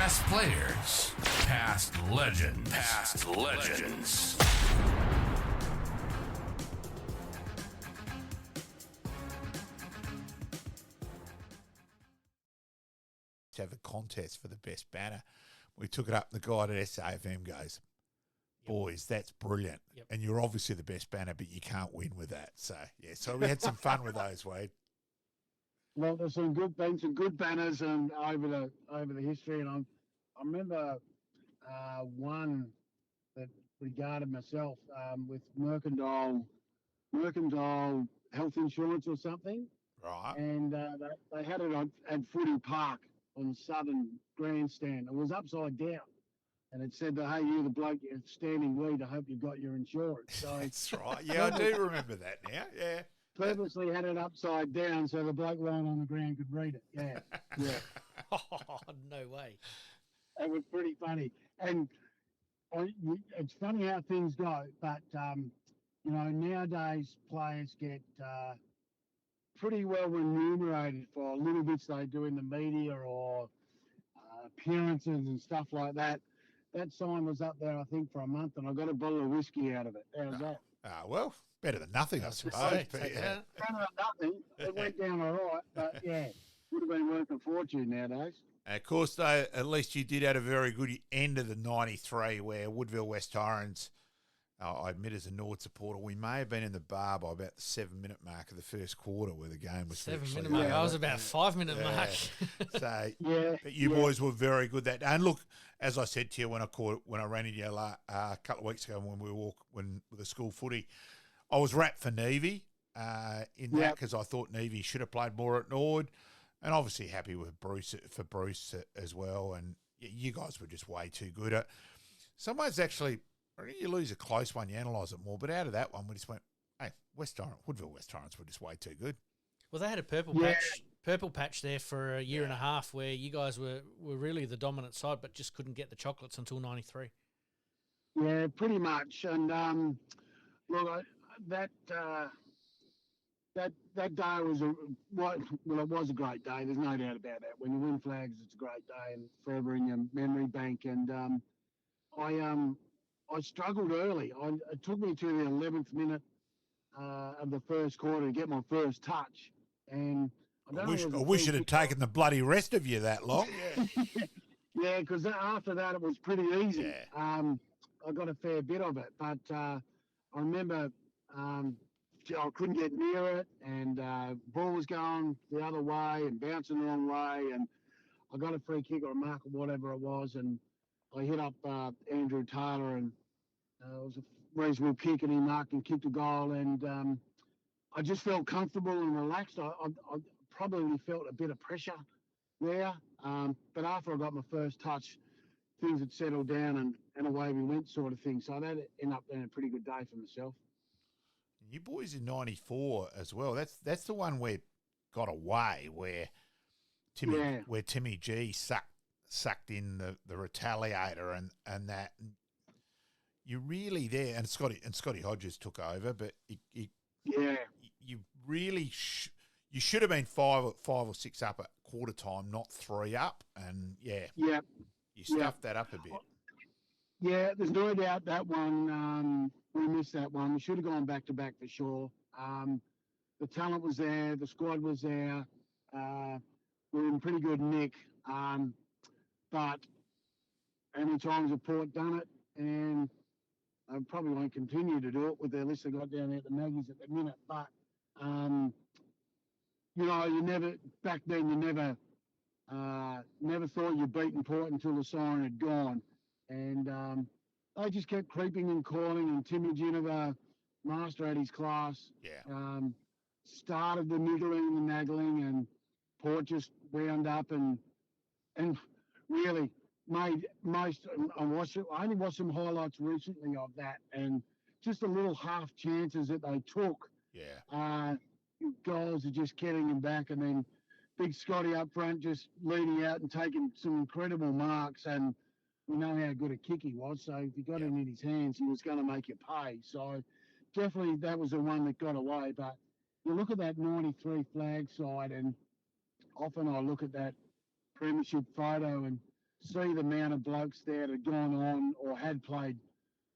Past players, past legends, past legends. To have a contest for the best banner. We took it up, and the guy at SAFM goes, boys, that's brilliant. Yep. And you're obviously the best banner, but you can't win with that. So, yeah, so we had some fun with those, Wade. Well, there's some good banners over the history, and I remember one that regarded myself with Mercantile Health Insurance or something. Right. And they had it at Footy Park on the southern grandstand. It was upside down. And it said, hey, you the bloke, you're standing lead, I hope you got your insurance. So That's right. Yeah, I do remember that now. Yeah. Purposely had it upside down so the bloke lying on the ground could read it. Yeah. Yeah. Oh, no way. It was pretty funny. And it's funny how things go. But, nowadays players get pretty well remunerated for little bits they do in the media or appearances and stuff like that. That sign was up there, I think, for a month, and I got a bottle of whiskey out of it. How's that? Well, better than nothing, I suppose. But, yeah. Better than nothing. It went down all right, but, yeah, would have been worth a fortune nowadays. Of course, though, at least you did have a very good end of the 93 where Woodville, West Torrens, I admit as a Nord supporter, we may have been in the bar by about the 7-minute mark of the first quarter where the game was 7-minute mark. I was about 5-minute mark. So, yeah, but you boys were very good that day. And look, as I said to you when I ran into you a couple of weeks ago when we were with the school footy, I was wrapped for Nevy in that because I thought Nevy should have played more at Nord, and obviously happy with Bruce as well. And you guys were just way too good at. Someone's actually. You lose a close one, you analyse it more. But out of that one, we just went, hey, Woodville West Torrens were just way too good. Well, they had a purple patch there for a year and a half where you guys were really the dominant side, but just couldn't get the chocolates until 93. Yeah, pretty much. And look, that day was it was a great day. There's no doubt about that. When you win flags, it's a great day and forever in your memory bank. And I struggled early. It took me to the 11th minute of the first quarter to get my first touch. And I wish it had taken the bloody rest of you that long. Yeah, because after that it was pretty easy. Yeah. I got a fair bit of it, but I remember I couldn't get near it, and ball was going the other way and bouncing the wrong way, and I got a free kick or a mark or whatever it was, and I hit up Andrew Taylor, and it was a reasonable kick, and he marked and kicked a goal, and I just felt comfortable and relaxed. I probably felt a bit of pressure there, but after I got my first touch, things had settled down, and away we went sort of thing. So that ended up being a pretty good day for myself. You boys in 94 as well. That's the one where got away, where Timmy G sucked in the retaliator and that. You really there, and Scotty Hodges took over, but you really you should have been 5 or 6 up at quarter time, not 3 up, and you stuffed that up a bit. Yeah, there's no doubt that one we missed that one. We should have gone back to back for sure. The talent was there, the squad was there. We were in pretty good nick, but how many times have Port done it? And I probably won't continue to do it with their list they got down there at the Maggies at the minute. But, back then you never thought you'd beaten Port until the siren had gone. And they just kept creeping and calling, and Timmy Ginniver, master at his class, started the niggling and the naggling, and Port just wound up and really made most. I only watched some highlights recently of that, and just the little half chances that they took. Goals are just getting him back, and then big Scotty up front just leading out and taking some incredible marks, and we know how good a kick he was. So if he got it in his hands, he was going to make you pay. So definitely that was the one that got away. But you look at that 93 flag side, and often I look at that premiership photo, and see the amount of blokes there that had gone on or had played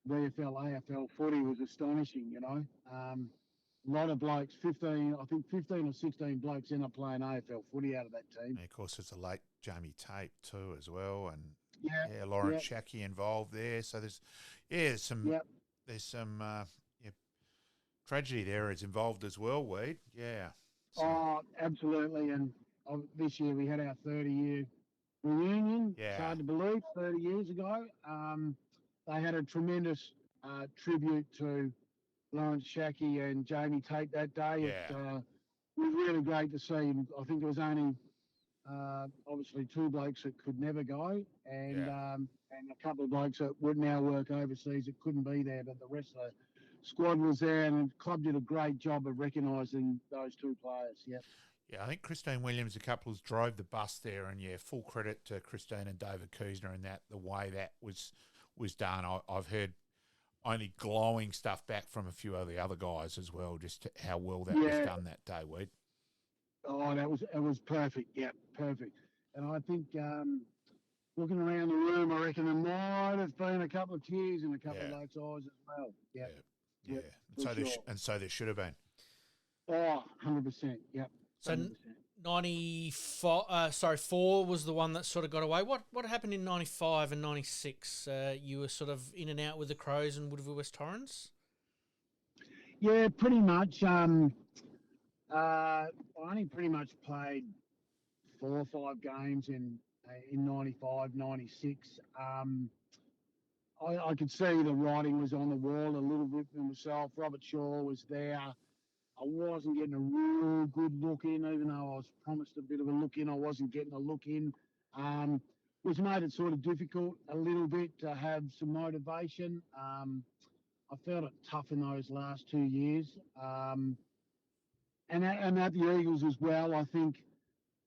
VFL, AFL footy was astonishing, you know. A lot of blokes, 15 or 16 blokes end up playing AFL footy out of that team. And of course, there's a late Jamie Tate too as well, and Yeah, Lawrence Shackey involved there. So there's some tragedy there is involved as well, Weed. Yeah. So, oh, absolutely. And this year we had our 30-year reunion. Yeah. It's hard to believe, 30 years ago. They had a tremendous tribute to Lawrence Shackey and Jamie Tate that day. Yeah. It was really great to see. I think there was only obviously 2 blokes that could never go, and a couple of blokes that would now work overseas that couldn't be there, but the rest of the squad was there, and the club did a great job of recognising those 2 players. Yep. Yeah, I think Christine Williams, the couples, drove the bus there, and full credit to Christine and David Kuzner and the way that was done. I've heard only glowing stuff back from a few of the other guys as well, just how well that was done that day, Weed. Oh, it was perfect. Yeah, perfect. And I think looking around the room, I reckon there might have been a couple of tears in a couple of blokes' eyes as well. Yeah. And so there should have been. Oh, 100%. Yep. So 4 was the one that sort of got away. What happened in 95 and 96? You were sort of in and out with the Crows and Woodville West Torrens? Yeah, pretty much. I only pretty much played 4 or 5 games in 95, 96. I could see the writing was on the wall a little bit for myself. Robert Shaw was there. I wasn't getting a real good look in, even though I was promised a bit of a look in. I wasn't getting a look in, which made it sort of difficult a little bit to have some motivation. I felt it tough in those last 2 years. And at the Eagles as well, I think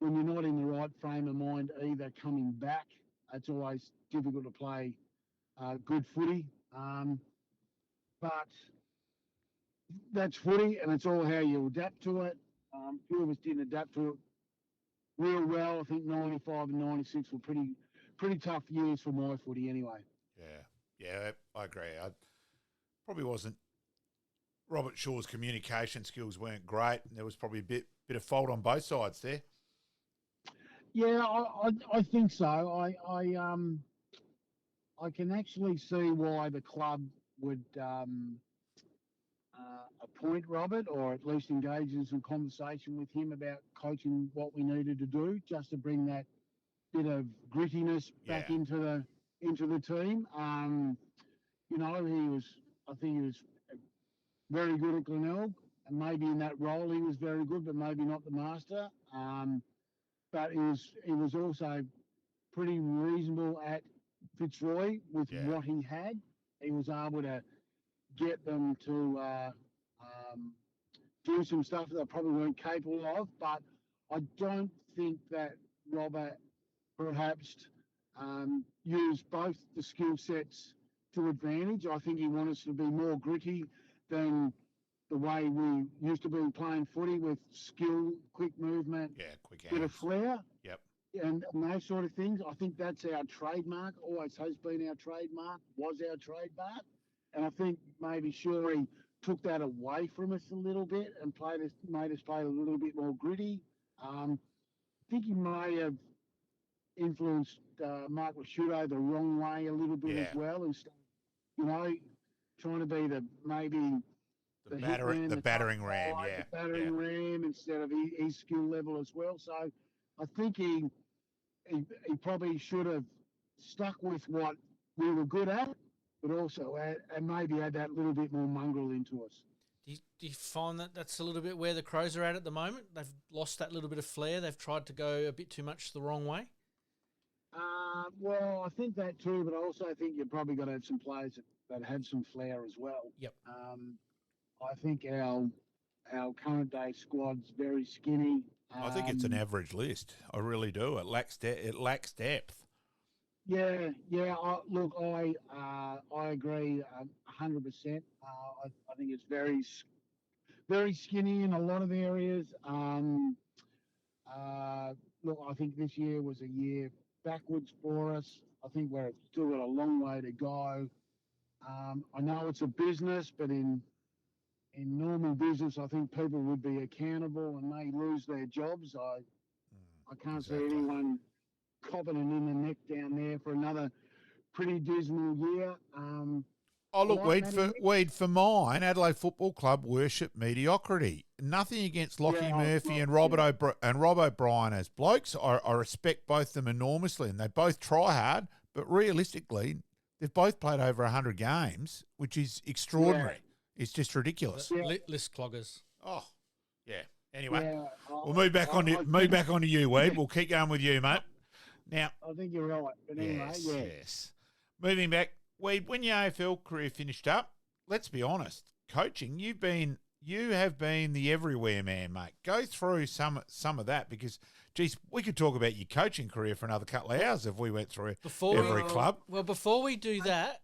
when you're not in the right frame of mind either coming back, it's always difficult to play good footy. But that's footy, and it's all how you adapt to it. Few of us didn't adapt to it real well. I think 95 and 96 were pretty tough years for my footy anyway. Yeah, I agree. I probably wasn't. Robert Shaw's communication skills weren't great. There was probably a bit of fault on both sides there. Yeah, I think so. I can actually see why the club would appoint Robert, or at least engage in some conversation with him about coaching what we needed to do, just to bring that bit of grittiness back into the team. You know, I think he was very good at Glenelg, and maybe in that role he was very good, but maybe not the master. But he was also pretty reasonable at Fitzroy with what he had. He was able to get them to do some stuff that they probably weren't capable of. But I don't think that Robert perhaps used both the skill sets to advantage. I think he wanted us to be more gritty than the way we used to be playing footy, with skill, quick movement, quick bit of flair. Yep. And those sort of things. I think that's our trademark, always has been our trademark, was our trademark. And I think maybe Shuri took that away from us a little bit and made us play a little bit more gritty. I think he may have influenced Mark Rashudo the wrong way a little bit as well, and trying to be the battering ram, the battering ram instead of his skill level as well. So I think he probably should have stuck with what we were good at, but also and maybe add that little bit more mongrel into us. Do you find that that's a little bit where the Crows are at the moment? They've lost that little bit of flair. They've tried to go a bit too much the wrong way. Well, I think that too, but I also think you've probably got to have some players that have some flair as well. Yep. I think our current day squad's very skinny. I think it's an average list. I really do. It lacks depth. Yeah. I agree 100%. I think it's very, very skinny in a lot of areas. Look, I think this year was a year backwards for us. I think we're still got a long way to go. I know it's a business, but in normal business, I think people would be accountable and they lose their jobs. I can't see anyone copping it in the neck down there for another pretty dismal year. Oh, look, like for mine, Adelaide Football Club worship mediocrity. Nothing against Lockie Murphy and Rob O'Brien as blokes. I respect both of them enormously, and they both try hard, but realistically, they've both played over 100 games, which is extraordinary. Yeah. It's just ridiculous. List cloggers. Oh, yeah. Anyway, we'll move back onto you, Wade. We'll keep going with you, mate. Now, I think you're right. But anyway, yes. Moving back, Wade, when your AFL career finished up, let's be honest, coaching, you have been the everywhere man, mate. Go through some of that because, geez, we could talk about your coaching career for another couple of hours if we went through every club. Well, before we do that,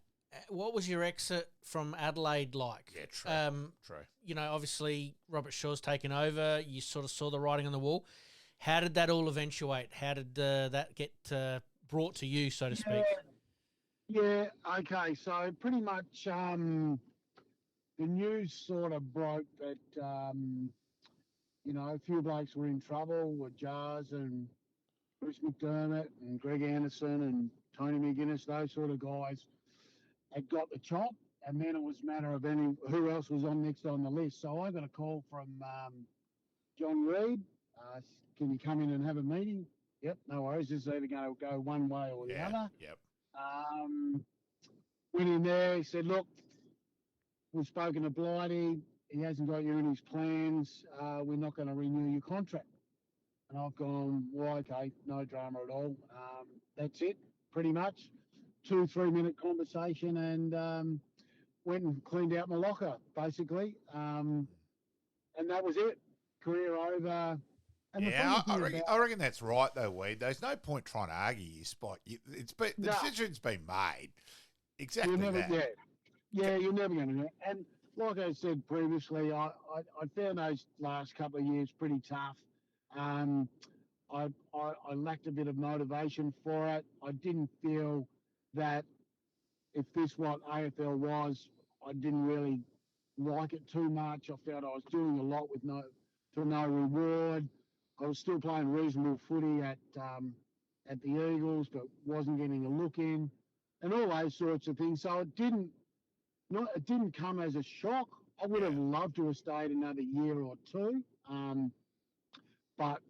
what was your exit from Adelaide like? Yeah, true. You know, obviously Robert Shaw's taken over. You sort of saw the writing on the wall. How did that all eventuate? How did that get brought to you, so to speak? Yeah, okay. So pretty much the news sort of broke that, a few blokes were in trouble with Jars and Bruce McDermott and Greg Anderson and Tony McGuinness, those sort of guys had got the chop. And then it was a matter of who else was next on the list. So I got a call from John Reid. Can you come in and have a meeting? Yep, no worries. This is either going to go one way or the other. Yep. Went in there. He said, look, we've spoken to Blighty. He hasn't got you in his plans. We're not going to renew your contract. And I've gone, well, okay, no drama at all. That's it, pretty much. 2-3 minute conversation and went and cleaned out my locker, basically. And that was it. Career over. And I reckon that's right, though, Weed. There's no point trying to argue your spot. The decision's been made. Exactly that. Yeah, you're never going to do it. And like I said previously, I found those last couple of years pretty tough. I lacked a bit of motivation for it. I didn't feel that if this what AFL was, I didn't really like it too much. I felt I was doing a lot for no reward. I was still playing reasonable footy at the Eagles, but wasn't getting a look in, and all those sorts of things. So it didn't come as a shock. I would have loved to have stayed another year or two, but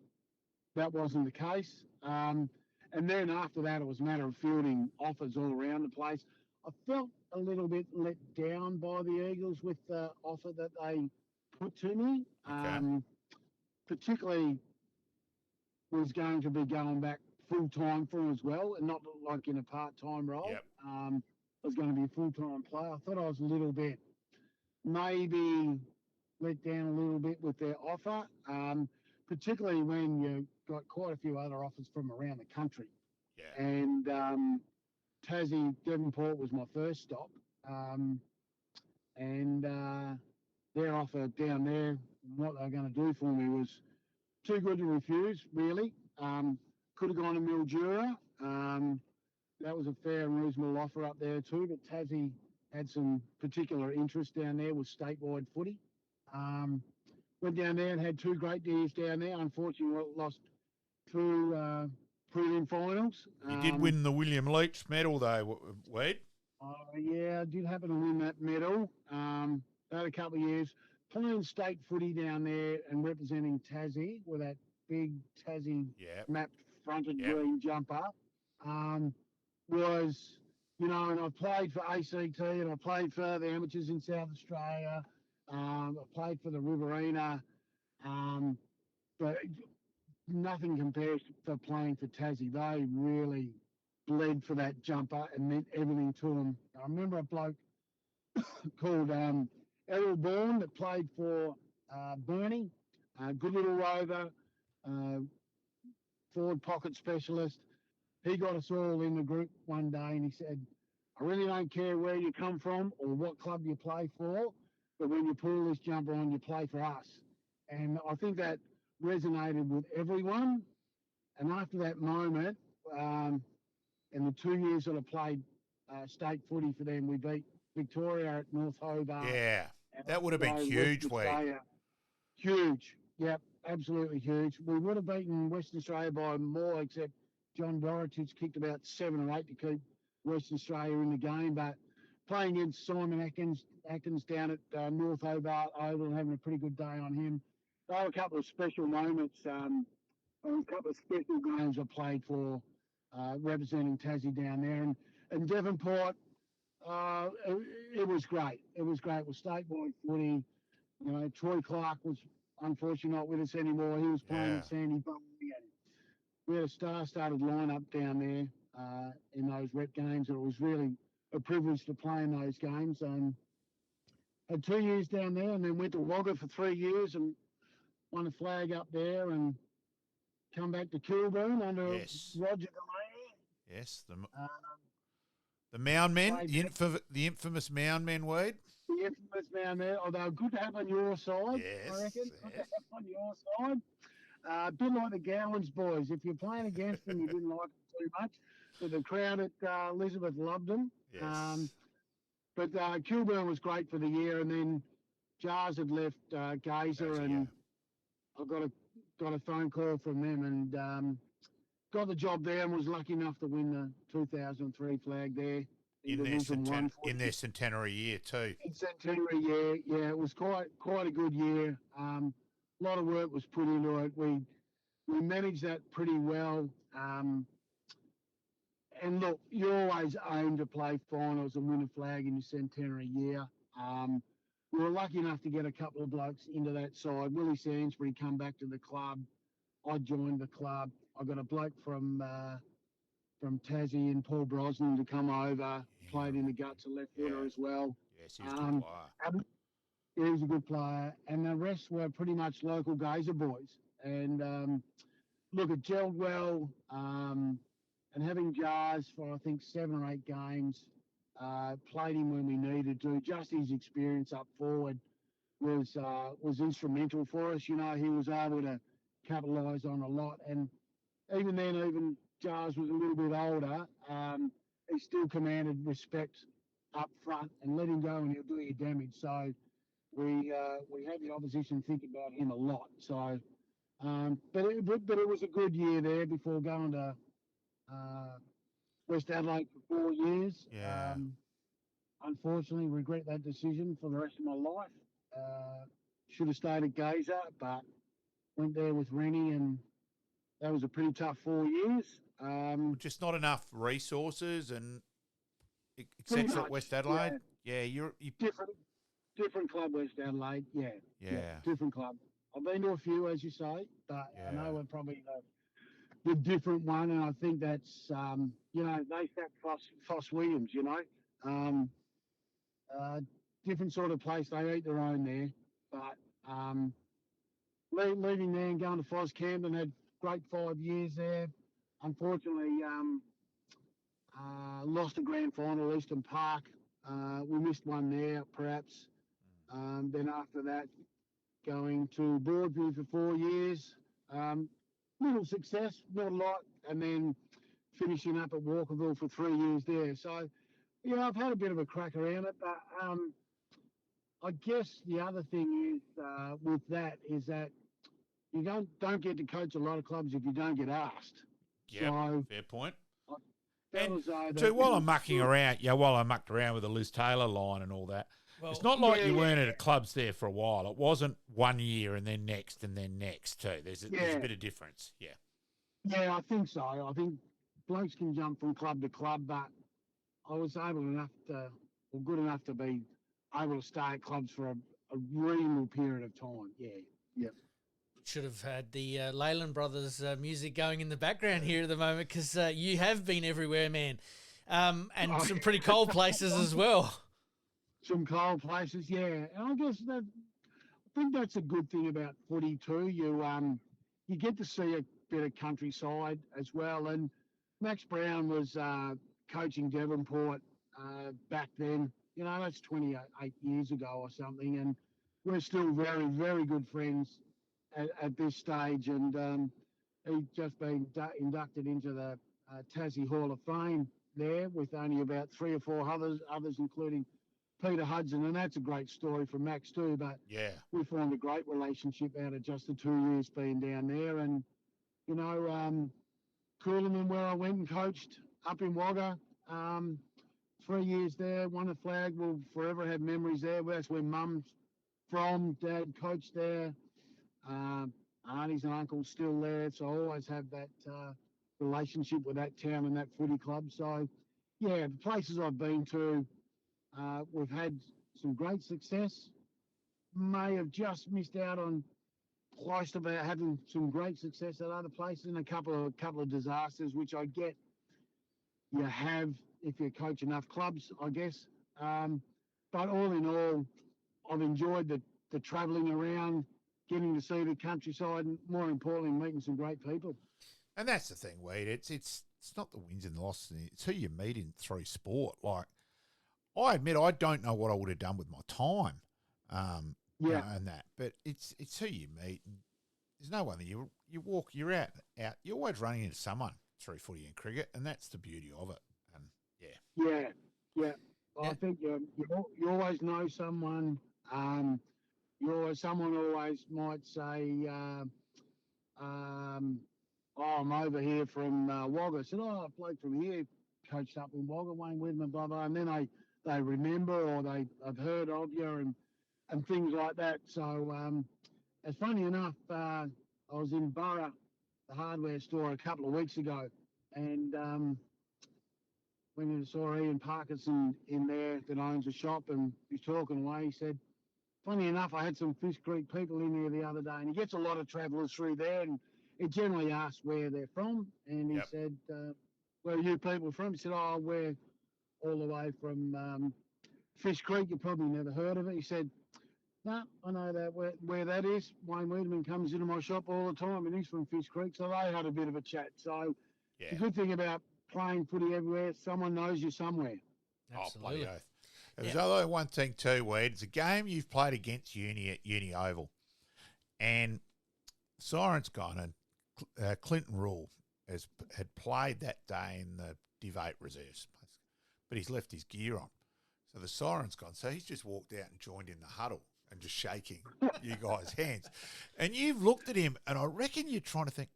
that wasn't the case. And then after that, it was a matter of fielding offers all around the place. I felt a little bit let down by the Eagles with the offer that they put to me, particularly was going to be going back full-time for them as well, and not like in a part-time role. Yep. I was going to be a full-time player. I thought I was a little bit maybe let down a little bit with their offer, particularly when you got quite a few other offers from around the country. Yeah. And Tassie, Devonport was my first stop. And their offer down there, what they were going to do for me was too good to refuse, really. Could have gone to Mildura. That was a fair and reasonable offer up there too, but Tassie had some particular interest down there with statewide footy. Went down there and had 2 great years down there. Unfortunately, lost 2 prelim finals. You did win the William Leach medal, though, Wade. Yeah, I did happen to win that medal. Had a couple of years playing state footy down there and representing Tassie with that big Tassie map fronted green jumper. Was, and I played for ACT and I played for the amateurs in South Australia. I played for the Riverina. But nothing compares to playing for Tassie. They really bled for that jumper and meant everything to them. I remember a bloke called Errol Bourne that played for Burnie, good little rover, forward pocket specialist. He got us all in the group one day and he said, I really don't care where you come from or what club you play for, but when you pull this jumper on, you play for us. And I think that resonated with everyone. And after that moment, in the 2 years that I played state footy for them, we beat Victoria at North Hobart. Yeah, and that would have been also huge, Western Wade. Australia. Huge. Yep, absolutely huge. We would have beaten Western Australia by more, except John Dorotich kicked about 7 or 8 to keep Western Australia in the game. But playing against Simon Atkins down at North Hobart Oval and having a pretty good day on him. There were a couple of special moments, a couple of special games I played for representing Tassie down there. And Devonport, it was great. It was great. It was statewide footy. You know, Troy Clark was unfortunately not with us anymore. He was playing with Sandy Bumley. We had a star-studded lineup down there in those rep games. It was really a privilege to play in those games. Had 2 years down there and then went to Wagga for 3 years and won a flag up there and come back to Kilburn under Roger Delaney. Yes, the Mound Men, the infamous Mound Men, Wade. The infamous Mound Men. Oh, they were good to have on your side, yes, I reckon. Yes. Good to have on your side. A bit like the Gowans boys. If you're playing against them, you didn't like them too much. But the crowd at Elizabeth loved them. Yes. But Kilburn was great for the year, and then Jars had left Gazer, and I got a phone call from them, and got the job there, and was lucky enough to win the 2003 flag there in their centenary year too. In centenary year, yeah, it was quite a good year. A lot of work was put into it. We managed that pretty well. And look, you always aim to play finals and win a flag in your centenary year. We were lucky enough to get a couple of blokes into that side. Willie Sansbury come back to the club. I joined the club. I got a bloke from Tassie and Paul Brosnan to come over, played in the guts of left footer as well. Yes, he was a good player. He was a good player. And the rest were pretty much local Gazer boys. And look, it gelled well. And having Jars for, I think, 7 or 8 games, played him when we needed to. Just his experience up forward was instrumental for us. You know, he was able to capitalise on a lot. And even then, even Jars was a little bit older, he still commanded respect up front, and let him go and he'll do you damage. So we had the opposition think about him a lot. So, but it was a good year there before going to West Adelaide for 4 years. Yeah. Unfortunately, regret that decision for the rest of my life. Should have stayed at Gazer, but went there with Rennie, and that was a pretty tough 4 years. Just not enough resources and etc. at West Adelaide. Yeah, you different club, West Adelaide. Yeah, different club. I've been to a few, as you say, but I know we're probably the different one, and I think that's you know, they sacked Foss Williams. You know, different sort of place. They eat their own there, but leaving there and going to Foz Camp and had great 5 years there. Unfortunately, lost a grand final at Eastern Park. We missed one there, perhaps. Then after that, going to Broadview for 4 years. Little success, not a lot, and then finishing up at Walkerville for 3 years there. So, yeah, I've had a bit of a crack around it, but I guess the other thing is with that is that you don't get to coach a lot of clubs if you don't get asked. Yeah, so, fair point. While I'm mucking around, while I mucked around with the Liz Taylor line and all that, it's not like you weren't at clubs there for a while. It wasn't 1 year and then next too. There's a bit of difference. Yeah. Yeah, I think so. I think blokes can jump from club to club, but I was good enough to be able to stay at clubs for a reasonable period of time. Yeah. Yep. Should have had the Leyland Brothers music going in the background here at the moment, because you have been everywhere, man, and some pretty cold places as well. Some cold places, yeah. And I think that's a good thing about footy too. You get to see a bit of countryside as well. And Max Brown was coaching Devonport back then. You know, that's 28 years ago or something, and we're still very, very good friends at this stage. And he's just been inducted into the Tassie Hall of Fame there with only about 3 or 4 others including Peter Hudson, and that's a great story from Max too. But Yeah. we formed a great relationship out of just the 2 years being down there, and Coolman, where I went and coached up in Wagga, 3 years there, won a flag. Will forever have memories there. That's where Mum's from. Dad coached there. Aunties and uncles still there, so I always have that relationship with that town and that footy club. So, yeah, the places I've been to, we've had some great success. May have just missed out on close to about having some great success at other places, and a couple of disasters, which I get you have if you coach enough clubs, I guess. But all in all, I've enjoyed the travelling around, getting to see the countryside, and more importantly, meeting some great people. And that's the thing, Weed. It's not the wins and the losses. It's who you meet in through sport. Like, I admit I don't know what I would have done with my time, and that. But it's who you meet. And there's no one that you walk. You're out. You're always running into someone through footy and cricket, and that's the beauty of it. And yeah. I think you always know someone. Someone always might say, I'm over here from Wagga. I said, a bloke from here coached up in Wagga, Wayne Weidemann, blah, blah. And then they remember, or they've heard of you and things like that. So it's funny enough, I was in Borough, the hardware store, a couple of weeks ago, and went in and saw Ian Parkinson in there that owns a shop, and he's talking away. He said, funny enough, I had some Fish Creek people in there the other day, and he gets a lot of travellers through there, and he generally asks where they're from. And he said, where are you people from? He said, we're all the way from Fish Creek. You probably never heard of it. He said, no, I know that where that is. Wayne Weidemann comes into my shop all the time, and he's from Fish Creek. So they had a bit of a chat. So the good thing about playing footy everywhere, someone knows you somewhere. Absolutely. Oh, there's only one thing too, Weed. It's a game you've played against Uni at Uni Oval. And Siren's gone, and Clinton Rule had played that day in the Div 8 reserves, but he's left his gear on. So the Siren's gone. So he's just walked out and joined in the huddle and just shaking you guys' hands. And you've looked at him, and I reckon you're trying to think,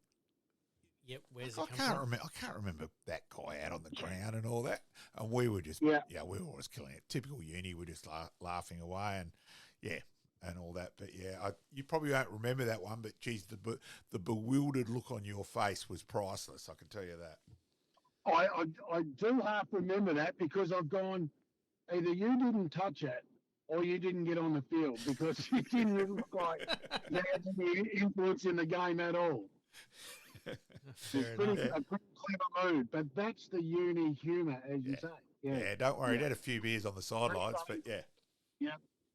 yep, where's I it come from? I can't remember that guy out on the ground and all that. And we were just, we were always killing it. Typical Uni, we're just laughing away and all that. But you probably won't remember that one. But geez, the bewildered look on your face was priceless. I can tell you that. I do half remember that, because I've gone, either you didn't touch it or you didn't get on the field, because it didn't look like you had any influence in the game at all. Fair A pretty clever move, but that's the Uni humour, as you say. Yeah, don't worry. He had a few beers on the sidelines, but yeah,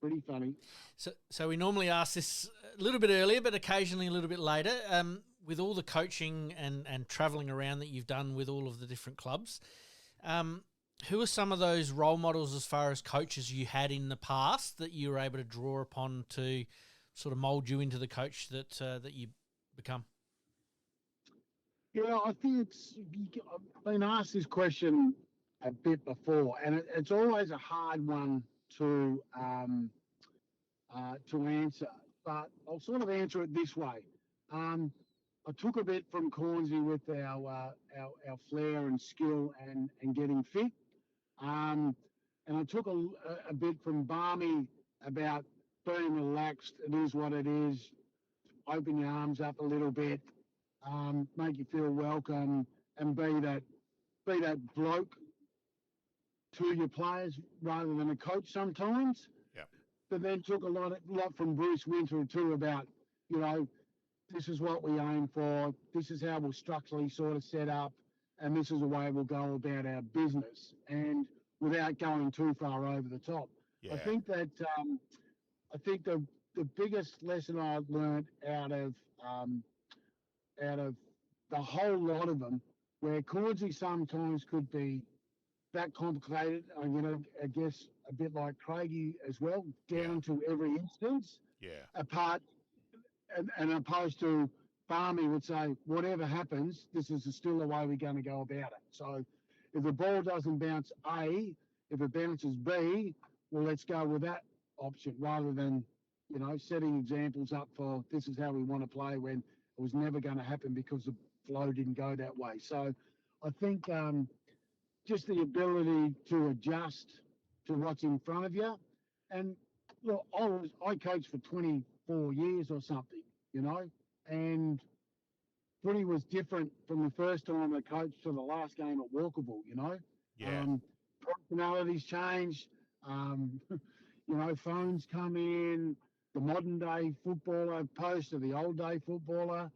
pretty funny. So we normally ask this a little bit earlier, but occasionally a little bit later. With all the coaching and travelling around that you've done with all of the different clubs, who are some of those role models as far as coaches you had in the past that you were able to draw upon to sort of mould you into the coach that you become? Yeah, I think I've been asked this question a bit before, and it's always a hard one to answer, but I'll sort of answer it this way. I took a bit from Cornsey with our flair and skill and getting fit, and I took a bit from Barmy about being relaxed. It is what it is. Open your arms up a little bit. Make you feel welcome, and be that bloke to your players rather than a coach sometimes. Yeah. But then took a lot from Bruce Winter too about, this is what we aim for, this is how we'll structurally sort of set up, and this is the way we'll go about our business, and without going too far over the top. Yeah. I think that the biggest lesson I've learned out of the whole lot of them, where Cordsey sometimes could be that complicated, I guess a bit like Craigie as well, down to every instance, apart and opposed to Barmy would say, whatever happens, this is still the way we're going to go about it. So if the ball doesn't bounce A, if it bounces B, well, let's go with that option rather than, setting examples up for this is how we want to play when it was never going to happen because the flow didn't go that way. So I think just the ability to adjust to what's in front of you. And look, I coached for 24 years or something, and footy was different from the first time I coached to the last game at Walkerville, Yeah. Personalities change, phones come in, the modern day footballer opposed to the old day footballer.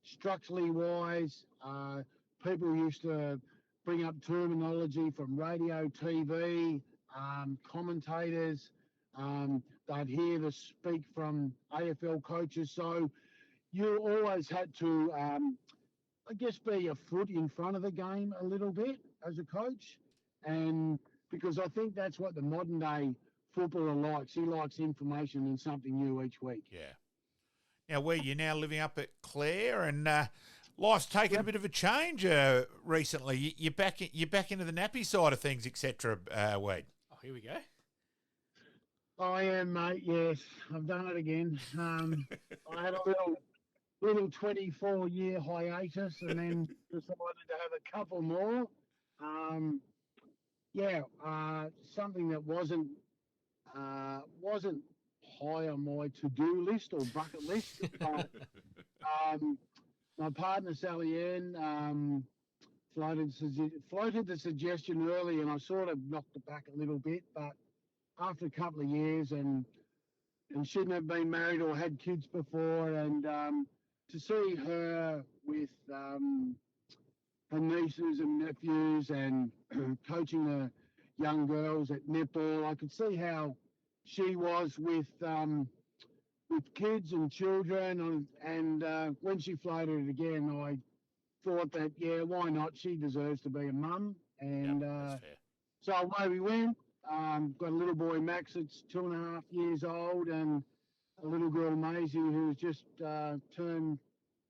Structurally wise, people used to bring up terminology from radio, TV, commentators. They'd hear the speak from AFL coaches. So you always had to, be a foot in front of the game a little bit as a coach. And because I think that's what the modern day footballer likes. He likes information and something new each week. Yeah. Now, where you're now living up at Clare, and life's taken a bit of a change recently. You're back into the nappy side of things, etc. Wade. Oh, here we go. I am, mate. Yes, I've done it again. I had a little 24-year hiatus, and then decided to have a couple more. Something that wasn't high on my to-do list or bucket list. But my partner Sally Ann floated the suggestion early, and I sort of knocked it back a little bit. But after a couple of years, and she'd never been married or had kids before, and to see her with her nieces and nephews and coaching the young girls at netball, I could see how she was with kids and children, and when she floated it again, I thought that, why not? She deserves to be a mum, and that's fair. so away we went. Got a little boy, Max, that's 2.5 years old, and a little girl, Maisie, who's just turned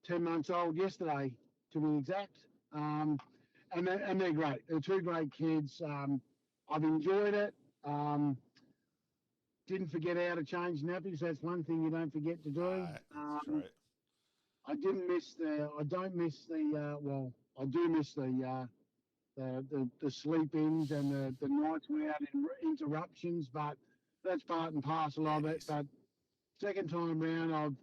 10 months old yesterday, to be exact. And they're great. They're two great kids. I've enjoyed it. Didn't forget how to change nappies. That's one thing you don't forget to do. That's right. I don't miss the sleep-ins and the nights without interruptions, but that's part and parcel of it. But second time round,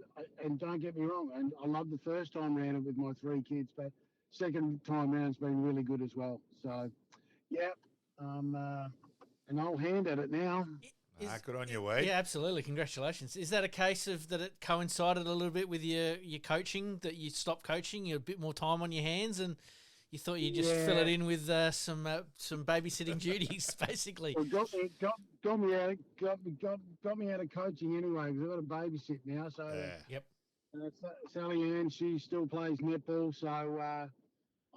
and don't get me wrong, and I love the first time round it with my three kids, but second time round's been really good as well. So, I'm an old hand at it now. Good on you, Wade. Yeah, absolutely. Congratulations. Is that a case of that it coincided a little bit with your coaching, that you stopped coaching, you had a bit more time on your hands, and you thought you'd just fill it in with some babysitting duties, basically? Well, got me out of coaching anyway, because I've got to babysit now. So Yep. Sally Ann, she still plays netball, so I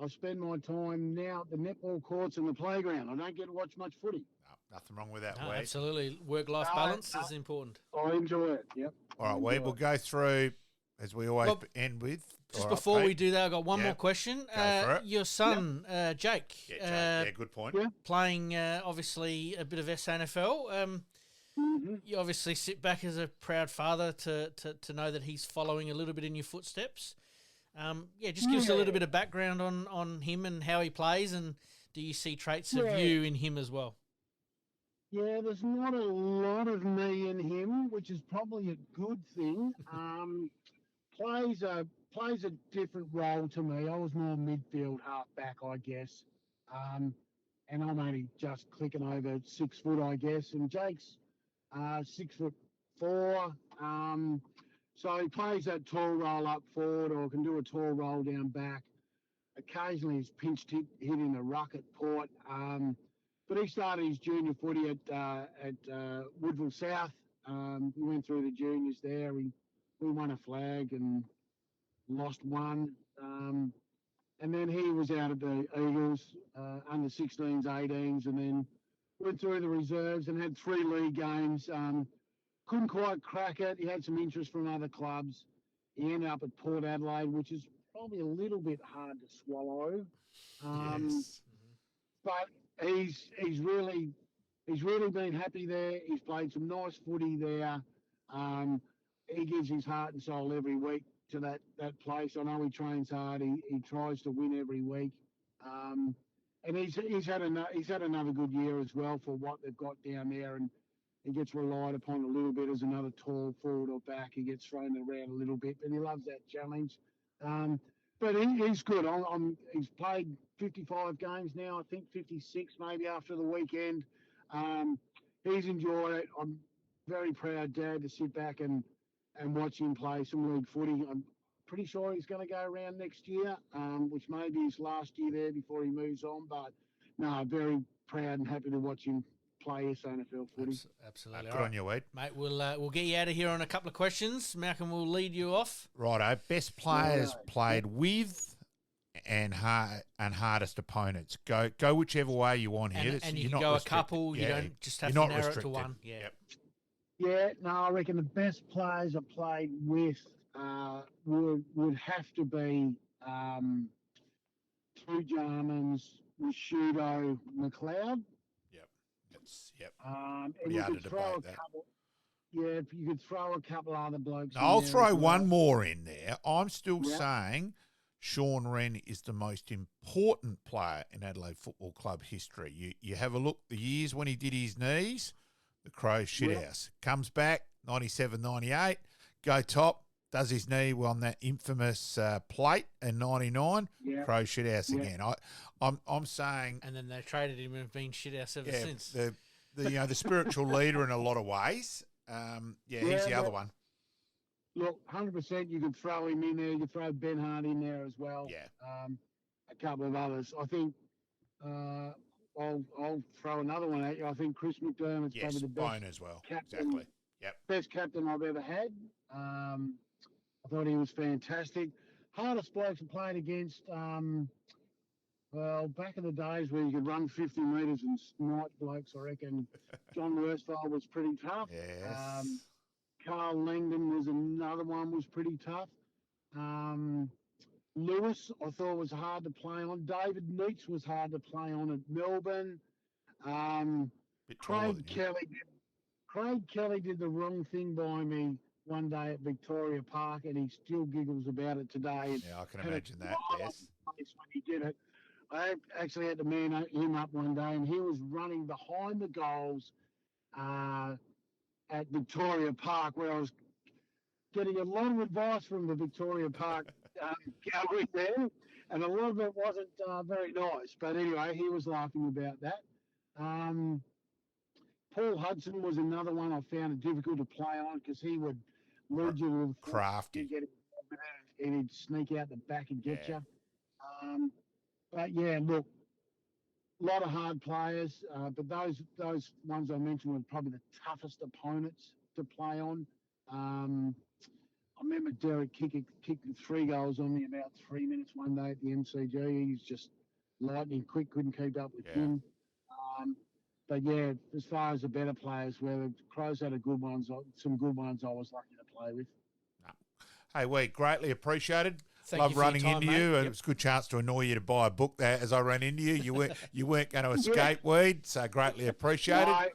spend my time now at the netball courts and the playground. I don't get to watch much footy. No, nothing wrong with that, No, Wade. absolutely. Work-life balance is important. I enjoy it, yep. All right, Wade, we'll go through, as we always end with. Just before we do that, I've got one more question. Go for it. Your son, Jake, good point. playing obviously a bit of SNFL. You obviously sit back as a proud father to know that he's following a little bit in your footsteps. Just give us a little bit of background on him and how he plays, and do you see traits of you in him as well? Yeah, there's not a lot of me in him, which is probably a good thing. Plays a different role to me. I was more midfield, halfback, I guess. And I'm only just clicking over 6 foot, I guess. And Jake's 6'4". So he plays that tall roll up forward, or can do a tall roll down back. Occasionally he's pinched hit in the ruck at Port. But he started his junior footy at Woodville South. We went through the juniors there. We won a flag and lost one. And then he was out at the Eagles, under 16s, 18s, and then went through the reserves and had 3 league games. Couldn't quite crack it. He had some interest from other clubs. He ended up at Port Adelaide, which is probably a little bit hard to swallow. Yes. But he's really been happy there. He's played some nice footy there. He gives his heart and soul every week to that place. I know he trains hard. He tries to win every week. And he's had another good year as well for what they've got down there, and he gets relied upon a little bit as another tall forward or back. He gets thrown around a little bit, but he loves that challenge. But he's good. He's played 55 games now, I think 56 maybe after the weekend. He's enjoyed it. I'm very proud, Dad, to sit back and watch him play some league footy. I'm pretty sure he's going to go around next year, which may be his last year there before he moves on. But no, very proud and happy to watch him play his NFL footy. Absolutely. Good on you, Wade. Mate, we'll get you out of here on a couple of questions. Malcolm will lead you off. Righto. Best players played with and hardest opponents. Go whichever way you want here. And you can go a couple. You don't just have to narrow it to one. Yeah. Yep. Yeah, no, I reckon the best players I played with would have to be two Germans, Rashudo, McLeod. Yep. And you could throw a couple. Yeah, you could throw a couple other blokes. No, I'll throw one more in there. I'm still saying Sean Wren is the most important player in Adelaide Football Club history. You have a look the years when he did his knees, the Crows shithouse. Comes back, 97, 98, go top, does his knee on that infamous plate in 99, Crows shithouse again. I'm saying... And then they traded him and have been shithouse ever since. The spiritual leader in a lot of ways. He's the other one. Look, 100%. You could throw him in there. You could throw Ben Hart in there as well. Yeah. A couple of others. I think I'll throw another one at you. I think Chris McDermott's probably the best as well. captain. Exactly. Yep. Best captain I've ever had. I thought he was fantastic. Hardest blokes to play against. Well, back in the days where you could run 50 metres and snipe blokes, I reckon John Worsfold was pretty tough. Yes. Carl Langdon was another one, was pretty tough. Lewis, I thought was hard to play on. David Neitz was hard to play on at Melbourne. Craig Kelly did the wrong thing by me one day at Victoria Park, and he still giggles about it today. Yeah, I can imagine that, yes. When he did it. I actually had to man him up one day, and he was running behind the goals at Victoria Park, where I was getting a lot of advice from the Victoria Park gallery there, and a lot of it wasn't very nice. But anyway, he was laughing about that. Paul Hudson was another one I found it difficult to play on because he would lead you with crafty, and he'd sneak out the back and get you. But yeah, look, a lot of hard players, but those ones I mentioned were probably the toughest opponents to play on. I remember Derek kicking 3 goals on me about 3 minutes one day at the MCG. He's just lightning quick, couldn't keep up with him. But yeah, as far as the better players, where the Crows had some good ones I was lucky to play with. Hey, we greatly appreciated. Thank Love you for running your time, into mate. you, and it was a good chance to annoy you to buy a book there as I ran into you. You weren't going to escape, Weed, so greatly appreciated. No, I'm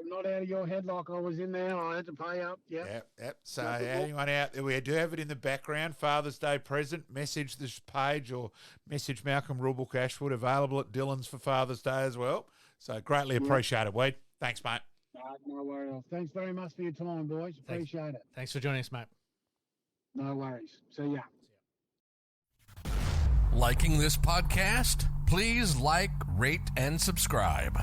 not out of your head like I was in there. I had to pay up. Yep. So anyone out there, we do have it in the background. Father's Day present. Message this page or message Malcolm Rulebook Ashwood, available at Dylan's for Father's Day as well. So greatly appreciated, Weed. Thanks, mate. No worries. Thanks very much for your time, boys. Appreciate it. Thanks for joining us, mate. No worries. See ya. Liking this podcast? Please like, rate, and subscribe.